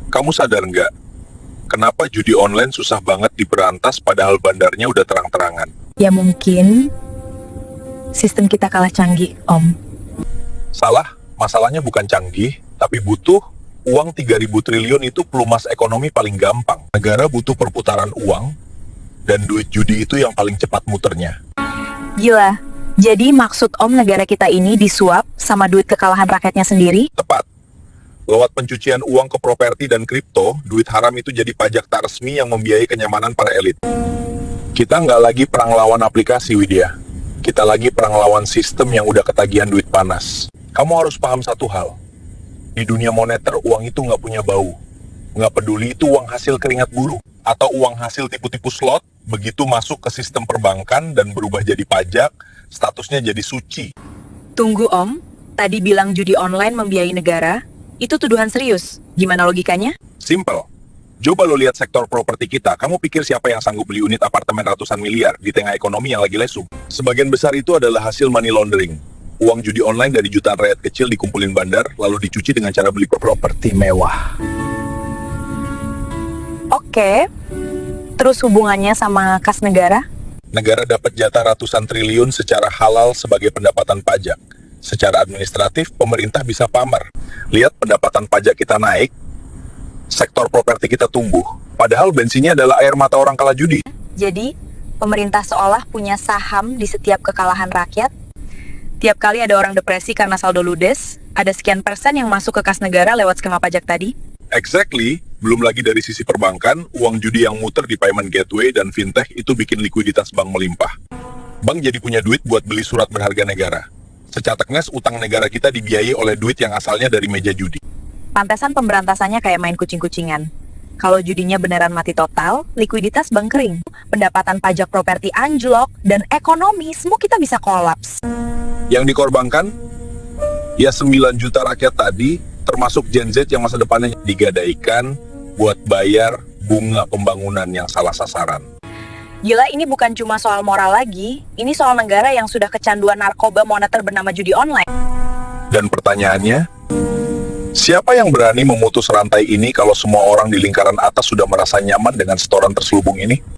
Kamu sadar nggak, kenapa judi online susah banget diberantas padahal bandarnya udah terang-terangan? Ya mungkin sistem kita kalah canggih, Om. Salah, masalahnya bukan canggih, tapi butuh uang 3.000 triliun itu pelumas ekonomi paling gampang. Negara butuh perputaran uang, dan duit judi itu yang paling cepat muternya. Gila. Jadi maksud Om negara kita ini disuap sama duit kekalahan rakyatnya sendiri? Tepat. Lewat pencucian uang ke properti dan kripto, duit haram itu jadi pajak tak resmi yang membiayai kenyamanan para elit. Kita nggak lagi perang lawan aplikasi, Widya. Kita lagi perang lawan sistem yang udah ketagihan duit panas. Kamu harus paham satu hal. Di dunia moneter, uang itu nggak punya bau. Nggak peduli itu uang hasil keringat buruh atau uang hasil tipu-tipu slot, begitu masuk ke sistem perbankan dan berubah jadi pajak, statusnya jadi suci. Tunggu Om, tadi bilang judi online membiayai negara, itu tuduhan serius. Gimana logikanya? Simple. Coba lo lihat sektor properti kita, kamu pikir siapa yang sanggup beli unit apartemen ratusan miliar di tengah ekonomi yang lagi lesu? Sebagian besar itu adalah hasil money laundering. Uang judi online dari jutaan rakyat kecil dikumpulin bandar, lalu dicuci dengan cara beli properti mewah. Oke, terus hubungannya sama kas negara? Negara dapat jatah ratusan triliun secara halal sebagai pendapatan pajak. Secara administratif, pemerintah bisa pamer. Lihat pendapatan pajak kita naik, sektor properti kita tumbuh. Padahal bensinnya adalah air mata orang kalah judi. Jadi, pemerintah seolah punya saham di setiap kekalahan rakyat. Tiap kali ada orang depresi karena saldo ludes, ada sekian persen yang masuk ke kas negara lewat skema pajak tadi. Exactly. Belum lagi dari sisi perbankan, uang judi yang muter di payment gateway dan fintech itu bikin likuiditas bank melimpah. Bank jadi punya duit buat beli surat berharga negara. Secataknya, utang negara kita dibiayai oleh duit yang asalnya dari meja judi. Pantesan pemberantasannya kayak main kucing-kucingan. Kalau judinya beneran mati total, likuiditas bank kering, pendapatan pajak properti anjlok, dan ekonomi semua kita bisa kolaps. Yang dikorbankan, ya 9 juta rakyat tadi, termasuk Gen Z yang masa depannya digadaikan buat bayar bunga pembangunan yang salah sasaran. Gila, ini bukan cuma soal moral lagi, ini soal negara yang sudah kecanduan narkoba moneter bernama judi online. Dan pertanyaannya, siapa yang berani memutus rantai ini kalau semua orang di lingkaran atas sudah merasa nyaman dengan setoran terselubung ini?